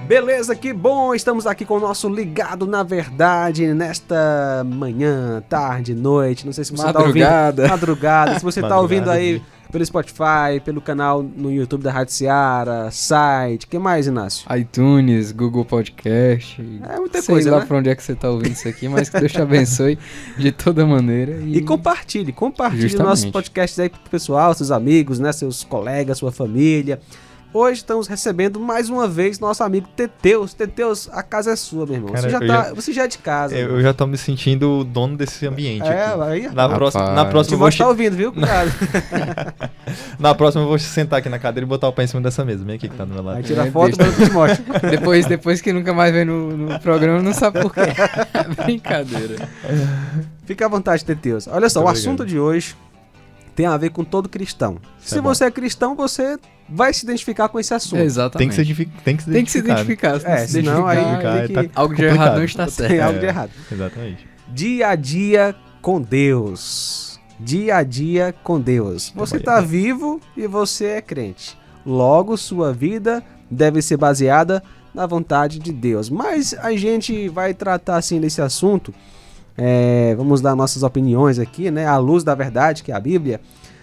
Beleza, que bom, estamos aqui com o nosso Ligado na Verdade nesta manhã, tarde, noite, não sei se você madrugada. Tá ouvindo, madrugada, se você tá ouvindo aí pelo Spotify, pelo canal no YouTube da Rádio Seara, site, que mais, Inácio? iTunes, Google Podcast, muita sei coisa, lá né? pra onde é que você tá ouvindo isso aqui, mas que Deus te abençoe de toda maneira. E compartilhe o nosso podcast aí pro pessoal, seus amigos, né, seus colegas, sua família. Hoje estamos recebendo mais uma vez nosso amigo Teteus. Teteus, a casa é sua, meu irmão. Cara, você já é de casa. Eu já tô me sentindo o dono desse ambiente aqui. Aí, na próxima eu vou estar ouvindo, viu, cara? Na próxima eu vou sentar aqui na cadeira e botar o pé em cima dessa mesa. Vem aqui que tá do meu lado. Vai tirar foto do Timóteo. Depois que nunca mais vem no programa, não sabe por quê. Brincadeira. Fica à vontade, Teteus. Olha só, o assunto de hoje tem a ver com todo cristão. Se você é cristão, você vai se identificar com esse assunto. Exatamente. Tem que se identificar. Senão aí algo de errado não está certo. Tem algo de errado. Exatamente. Dia a dia com Deus. Dia a dia com Deus. Você está vivo e você é crente. Logo, sua vida deve ser baseada na vontade de Deus. Mas a gente vai tratar assim desse assunto. Vamos dar nossas opiniões aqui, né? À luz da verdade, que é a Bíblia,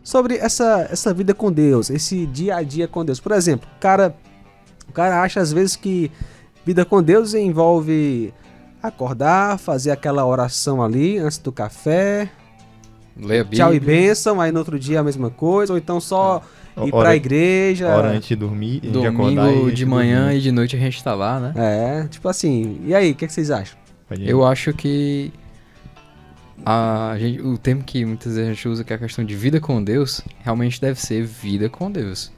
sobre essa vida com Deus, esse dia a dia com Deus. Por exemplo, o cara acha às vezes que vida com Deus envolve acordar, fazer aquela oração ali antes do café, ler a Bíblia, tchau e bênção, aí no outro dia a mesma coisa, ou então só ir pra igreja. Hora antes de dormir, domingo de acordar de manhã e de noite a gente tá lá, né? Tipo assim, e aí, o que vocês acham? Eu acho que o termo que muitas vezes a gente usa, que é a questão de vida com Deus, realmente deve ser vida com Deus.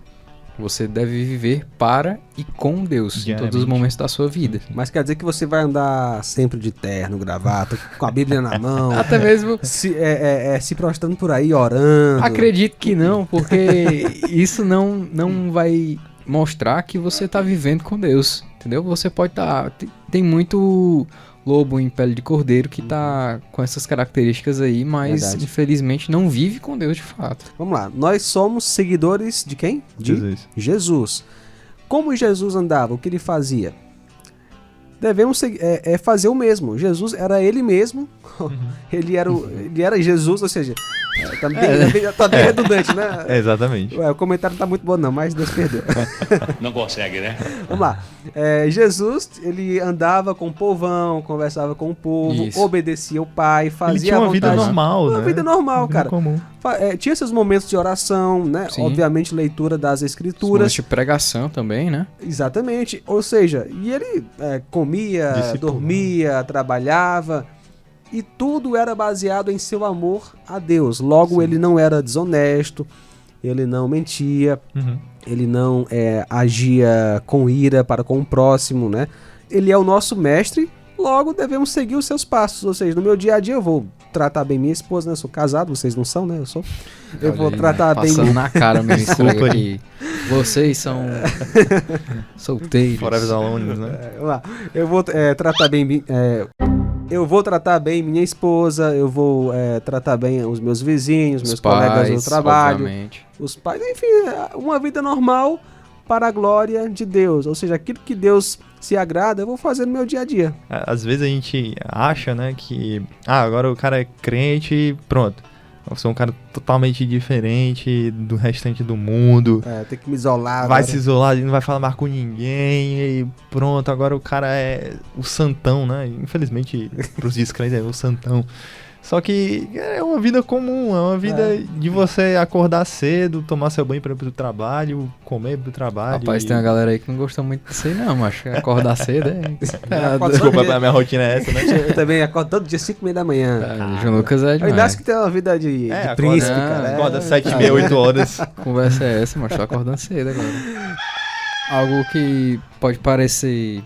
Você deve viver para e com Deus em todos os momentos da sua vida. Mas quer dizer que você vai andar sempre de terno, gravata, com a Bíblia na mão, até mesmo se prostrando por aí, orando? Acredito que não, porque isso não vai mostrar que você está vivendo com Deus, entendeu? Você pode estar... Tem muito lobo em pele de cordeiro que tá com essas características aí, mas infelizmente não vive com Deus de fato. Vamos lá, nós somos seguidores de quem? De Jesus. Como Jesus andava, o que ele fazia? Devemos fazer o mesmo. Jesus era ele mesmo, ele era Jesus, ou seja, tá bem redundante, né? Exatamente. O comentário não tá muito bom não, mas Deus perdoa. Não consegue, né? Vamos lá. Jesus, ele andava com o povão, conversava com o povo, obedecia o pai, fazia ele tinha uma vida normal, né? Uma vida normal, cara. Comum. Tinha seus momentos de oração, né? Sim. Obviamente, leitura das escrituras. De pregação também, né? Exatamente. Ou seja, e ele comia, dormia, trabalhava, e tudo era baseado em seu amor a Deus. Logo, ele não era desonesto, ele não mentia, ele não agia com ira para com o próximo, né? Ele é o nosso mestre, logo devemos seguir os seus passos. Ou seja, no meu dia a dia eu vou tratar bem minha esposa, né? Eu sou casado, vocês não são, né? Eu sou. Eu vou tratar bem... Passando na cara mesmo, desculpa aí. Vocês são solteiros. Forever alone, né? Vamos lá. Eu vou tratar bem... Eu vou tratar bem minha esposa, eu vou tratar bem os meus vizinhos, meus colegas no trabalho, obviamente. Os pais, enfim, uma vida normal para a glória de Deus. Ou seja, aquilo que Deus se agrada, eu vou fazer no meu dia a dia. Às vezes a gente acha, né, que agora o cara é crente e pronto. Eu sou um cara totalmente diferente do restante do mundo. Tem que me isolar. Vai se isolar, não vai falar mais com ninguém. E pronto, agora o cara é o santão, né? Infelizmente, pros descrentes é o santão. Só que é uma vida comum, é uma vida de você acordar cedo, tomar seu banho para ir pro trabalho, comer pro trabalho. Rapaz, tem uma galera aí que não gosta muito disso aí não, mas acordar cedo Desculpa, a minha rotina é essa, né? Eu também acordo todo dia 5h30 da manhã. João Lucas é demais. Eu acho que tem uma vida de príncipe, cara. Acorda 7h30, 8 horas. Conversa é essa, mas tô acordando cedo agora. Algo que pode parecer,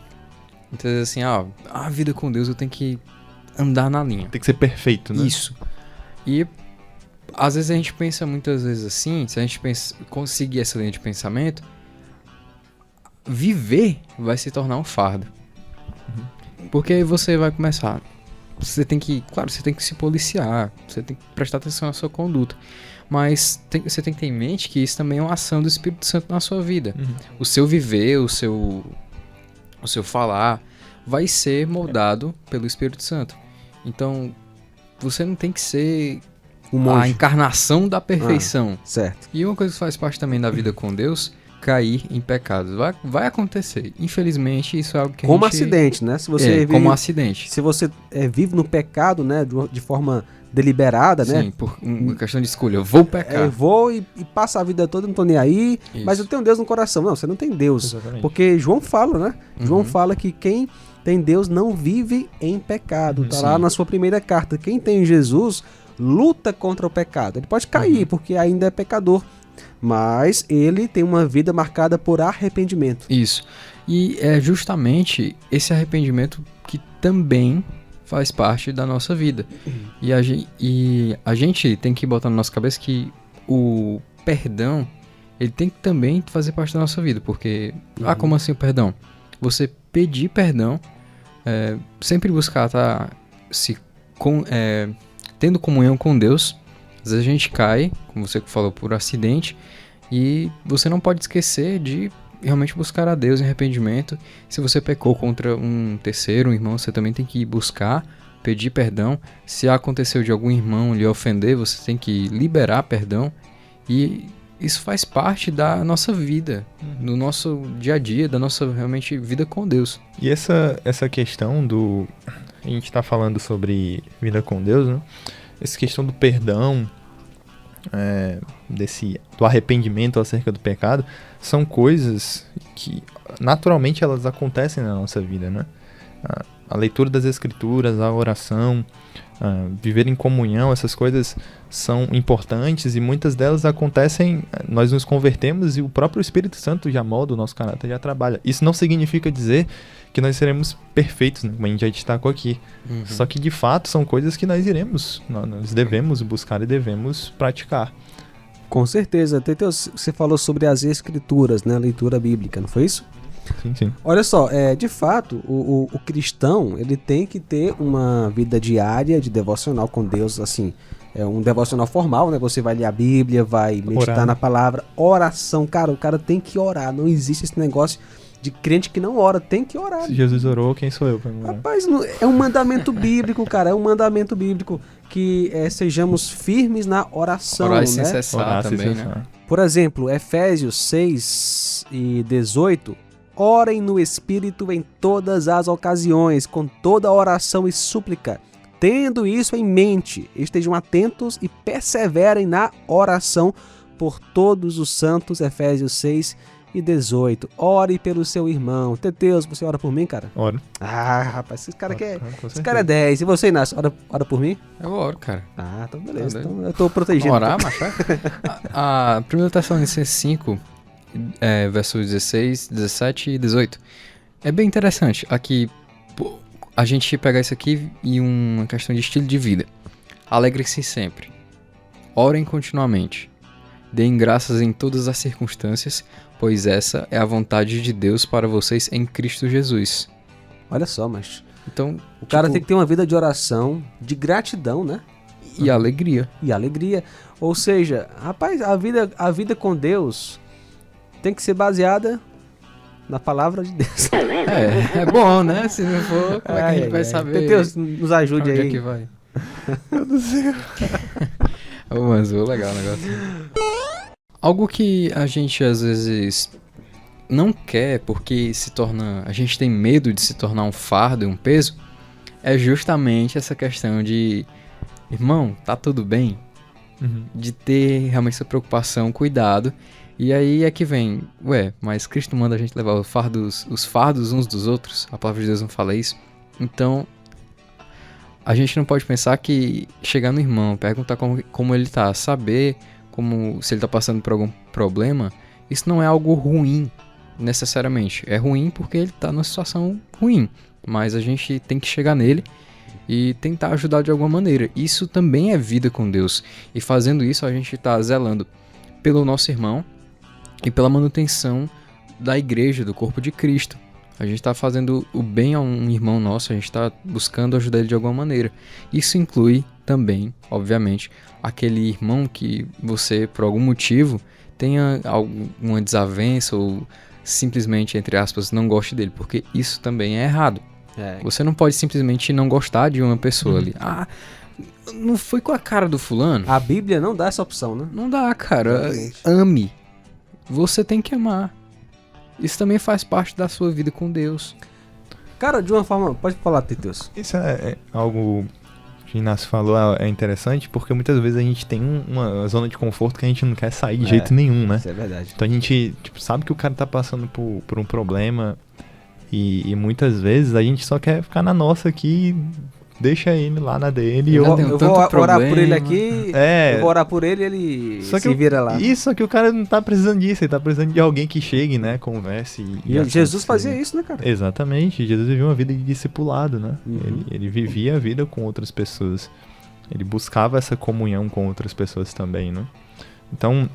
muitas vezes assim, a vida com Deus eu tenho que andar na linha. Tem que ser perfeito, né? Isso. E às vezes a gente pensa muitas vezes assim, se a gente conseguir essa linha de pensamento, viver vai se tornar um fardo. Porque aí você vai começar... Você tem que se policiar, você tem que prestar atenção na sua conduta. Mas você tem que ter em mente que isso também é uma ação do Espírito Santo na sua vida. O seu viver, o o seu falar, vai ser moldado pelo Espírito Santo. Então, você não tem que ser Um a monge. encarnação da perfeição. Certo. E uma coisa que faz parte também da vida com Deus, cair em pecados. Vai acontecer. Infelizmente, isso é algo que a Como gente... acidente, né? Se você vive, como acidente. se você vive no pecado, né? De forma deliberada, né? Sim, por uma questão de escolha. Eu vou pecar. Eu vou e passo a vida toda, não tô nem aí, Isso. mas eu tenho Deus no coração. Não, você não tem Deus. Exatamente. Porque João fala, né? João Uhum. fala que quem tem Deus não vive em pecado. Tá lá Sim. na sua primeira carta. Quem tem Jesus luta contra o pecado. Ele pode cair, Uhum. porque ainda é pecador. Mas ele tem uma vida marcada por arrependimento. Isso. E é justamente esse arrependimento que também faz parte da nossa vida. E a gente tem que botar na nossa cabeça que o perdão, ele tem que também fazer parte da nossa vida. Porque, como assim o perdão? Você pedir perdão, sempre buscar estar tendo comunhão com Deus. Às vezes a gente cai, como você falou, por acidente, e você não pode esquecer de realmente buscar a Deus em arrependimento. Se você pecou contra um terceiro, um irmão, você também tem que buscar, pedir perdão. Se aconteceu de algum irmão lhe ofender, você tem que liberar perdão. E isso faz parte da nossa vida, do nosso dia a dia, da nossa realmente vida com Deus. E essa questão do... A gente tá falando sobre vida com Deus, né? Essa questão do perdão, do arrependimento acerca do pecado, são coisas que naturalmente elas acontecem na nossa vida, né? A leitura das escrituras, a oração, viver em comunhão, essas coisas são importantes e muitas delas acontecem, nós nos convertemos e o próprio Espírito Santo já molda o nosso caráter, já trabalha. Isso não significa dizer que nós seremos perfeitos, né? Como a gente já destacou aqui. Só que de fato são coisas que nós devemos buscar e devemos praticar. Com certeza. Teteus, você falou sobre as escrituras, né? A leitura bíblica, não foi isso? Sim, sim. Olha só, de fato, o cristão, ele tem que ter uma vida diária de devocional com Deus, assim, um devocional formal, né? Você vai ler a Bíblia, vai meditar Orar. na palavra, oração, cara, o cara tem que orar, não existe esse negócio de crente que não ora, tem que orar. Se Jesus orou, quem sou eu para orar? Rapaz, é um mandamento bíblico, cara, é um mandamento bíblico que sejamos firmes na oração, Orar e né? sem cessar Orar, se também, né? cessar. Por exemplo, Efésios 6 e 18, orem no Espírito em todas as ocasiões, com toda oração e súplica. Tendo isso em mente, estejam atentos e perseverem na oração por todos os santos, Efésios 6 e 18. Ore pelo seu irmão. Teteus, você ora por mim, cara? Ora. Ah, rapaz, esse cara Com esse certeza. cara é 10. E você, Inácio, ora por mim? Eu oro, cara. Ah, então beleza. Tá Então eu tô protegendo. Orar, macho. A 1 Tessalonicenses 5, versos 16, 17 e 18. É bem interessante. Aqui, a gente pegar isso aqui e uma questão de estilo de vida. Alegrem-se sempre. Orem continuamente. Deem graças em todas as circunstâncias, pois essa é a vontade de Deus para vocês em Cristo Jesus. Olha só, mas Então, o cara tem que ter uma vida de oração, de gratidão, né? e alegria. E alegria. Ou seja, rapaz, a vida com Deus tem que ser baseada na palavra de Deus. É bom, né? Se não for, como é que a gente Ai, vai ai. saber? Deus nos ajude Onde aí. é que vai? Meu Deus do céu. Ô, mas legal o negócio. Algo que a gente às vezes não quer porque a gente tem medo de se tornar um fardo e um peso, é justamente essa questão de, irmão, tá tudo bem? De ter realmente essa preocupação, cuidado. E aí é que vem, mas Cristo manda a gente levar os fardos uns dos outros. A palavra de Deus não fala isso. Então, a gente não pode pensar que chegar no irmão, perguntar como ele tá, saber se ele tá passando por algum problema, isso não é algo ruim, necessariamente. É ruim porque ele tá numa situação ruim, mas a gente tem que chegar nele e tentar ajudar de alguma maneira. Isso também é vida com Deus. E fazendo isso, a gente tá zelando pelo nosso irmão e pela manutenção da igreja, do corpo de Cristo. A gente está fazendo o bem a um irmão nosso, a gente está buscando ajudar ele de alguma maneira. Isso inclui também, obviamente, aquele irmão que você, por algum motivo, tenha alguma desavença ou simplesmente, entre aspas, não goste dele, porque isso também é errado. É. Você não pode simplesmente não gostar de uma pessoa ali. Ah, não foi com a cara do fulano? A Bíblia não dá essa opção, né? Não dá, cara. Exatamente. Ame. Você tem que amar. Isso também faz parte da sua vida com Deus. Cara, de uma forma... Pode falar, Teteus. Isso é algo que o Inácio falou, é interessante, porque muitas vezes a gente tem uma zona de conforto que a gente não quer sair de jeito nenhum, né? Isso é verdade. Então a gente sabe que o cara tá passando por um problema e muitas vezes a gente só quer ficar na nossa aqui, deixa ele lá na dele. E Eu eu, tenho Eu tanto vou orar por ele problema. aqui, É. eu vou orar por ele e ele Só que se vira lá. Isso, só que o cara não tá precisando disso, ele tá precisando de alguém que chegue, né, converse E Jesus aconselhe. fazia isso, né, cara? Exatamente, Jesus vivia uma vida de discipulado, né? Uhum. Ele vivia a vida com outras pessoas. Ele buscava essa comunhão com outras pessoas também, né? Então,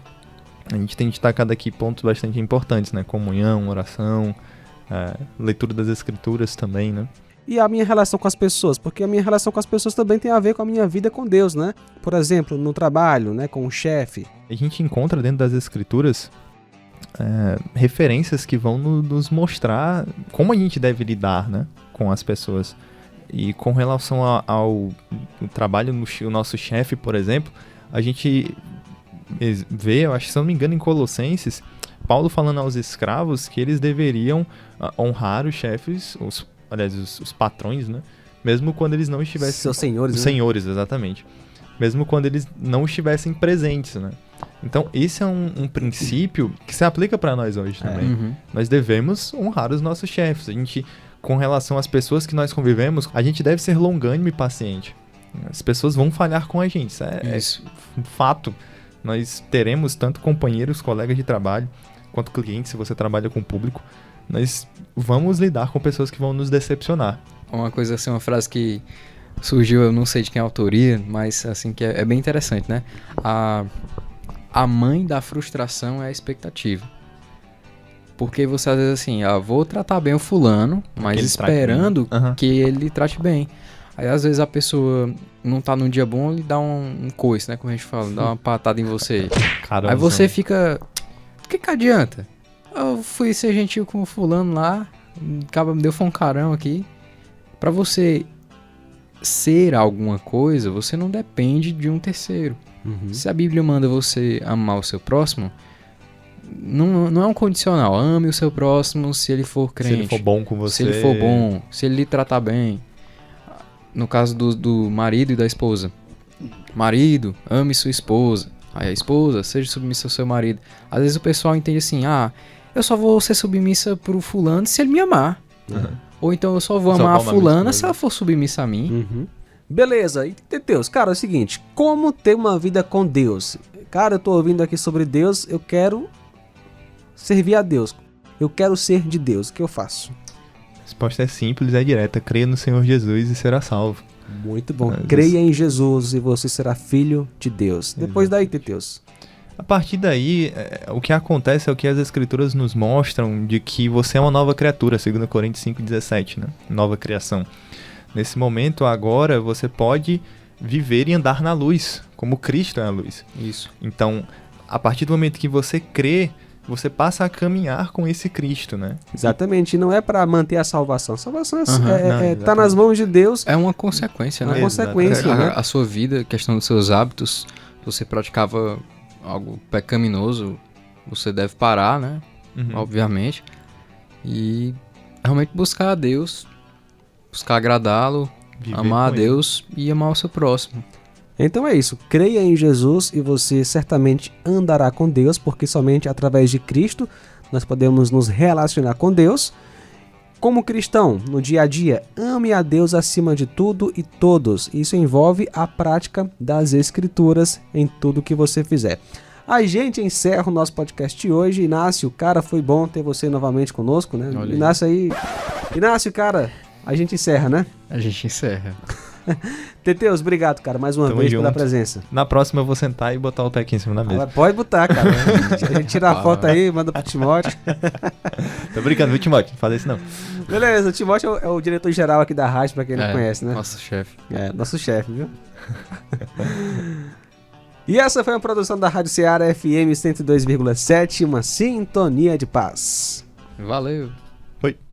a gente tem destacado aqui pontos bastante importantes, né? Comunhão, oração, leitura das escrituras também, né? E a minha relação com as pessoas, porque a minha relação com as pessoas também tem a ver com a minha vida com Deus, né? Por exemplo, no trabalho, né, com o chefe. A gente encontra dentro das escrituras referências que vão nos mostrar como a gente deve lidar, né, com as pessoas. E com relação ao trabalho no nosso chefe, por exemplo, a gente vê, eu acho que se eu não me engano, em Colossenses, Paulo falando aos escravos que eles deveriam honrar os chefes, os patrões, né? Mesmo quando eles não estivessem... Seus senhores, Os né? senhores, exatamente. Mesmo quando eles não estivessem presentes, né? Então, esse é um princípio que se aplica para nós hoje também. Uhum. Nós devemos honrar os nossos chefes. A gente, com relação às pessoas que nós convivemos, a gente deve ser longânimo e paciente. As pessoas vão falhar com a gente, isso é Isso. um fato. Nós teremos tanto companheiros, colegas de trabalho, quanto clientes, se você trabalha com o público. Nós vamos lidar com pessoas que vão nos decepcionar. Uma coisa assim, uma frase que surgiu, eu não sei de quem é a autoria, mas assim, que é bem interessante, né? A mãe da frustração é a expectativa. Porque você às vezes assim, vou tratar bem o fulano, mas ele trate esperando bem. Aham. que ele trate bem. Aí às vezes a pessoa não tá num dia bom, ele dá um coice, né? Como a gente fala, dá uma patada em você. Caramba, Aí você fica... O que adianta? Eu fui ser gentil com o fulano lá, acaba me deu foi um carão aqui. Pra você ser alguma coisa, você não depende de um terceiro. Uhum. Se a Bíblia manda você amar o seu próximo, não é um condicional. Ame o seu próximo se ele for se crente. ele for bom com você. Se ele for bom, se ele lhe tratar bem. No caso do marido e da esposa. Marido, ame sua esposa. Aí a esposa, seja submissa ao seu marido. Às vezes o pessoal entende assim, eu só vou ser submissa pro fulano se ele me amar. Uhum. Ou então eu só vou Só amar a vou amar minha fulana esposa. se ela for submissa a mim. Uhum. Beleza, e Teteus, cara, é o seguinte, como ter uma vida com Deus? Cara, eu tô ouvindo aqui sobre Deus, eu quero servir a Deus, eu quero ser de Deus, o que eu faço? A resposta é simples, é direta. Creia no Senhor Jesus e será salvo. Muito bom, Mas creia em Jesus e você será filho de Deus. Depois daí, Teteus. A partir daí, o que acontece é o que as escrituras nos mostram de que você é uma nova criatura, 2 Coríntios 5,17, né? Nova criação. Nesse momento, agora, você pode viver e andar na luz, como Cristo é a luz. Isso. Então, a partir do momento que você crê, você passa a caminhar com esse Cristo, né? Exatamente, não é pra manter a salvação. A salvação Não, tá exatamente. nas mãos de Deus. É uma consequência, né? Uma consequência, Exatamente. né? A sua vida, a questão dos seus hábitos, se você praticava algo pecaminoso, você deve parar, né? Uhum. Obviamente. E realmente buscar a Deus, buscar agradá-lo, Viver amar a com ele. Deus e amar o seu próximo. Então é isso, creia em Jesus e você certamente andará com Deus, porque somente através de Cristo nós podemos nos relacionar com Deus. Como cristão, no dia a dia, ame a Deus acima de tudo e todos. Isso envolve a prática das Escrituras em tudo que você fizer. A gente encerra o nosso podcast de hoje. Inácio, cara, foi bom ter você novamente conosco, né? Olha aí. Inácio, cara, a gente encerra, né? A gente encerra. Teteus, obrigado, cara, mais uma Tamo vez pela junto. presença. Na próxima eu vou sentar e botar o pé aqui em cima da mesa. Pode botar, cara. A gente tira a foto aí, manda pro Timóteo. Tô brincando, viu, Timóteo? Não faz isso não. Beleza, o Timóteo é o diretor-geral aqui da rádio, pra quem não conhece, né? Nosso chefe. É, nosso chefe, viu? E essa foi uma produção da Rádio Ceará FM 102,7, uma sintonia de paz. Valeu.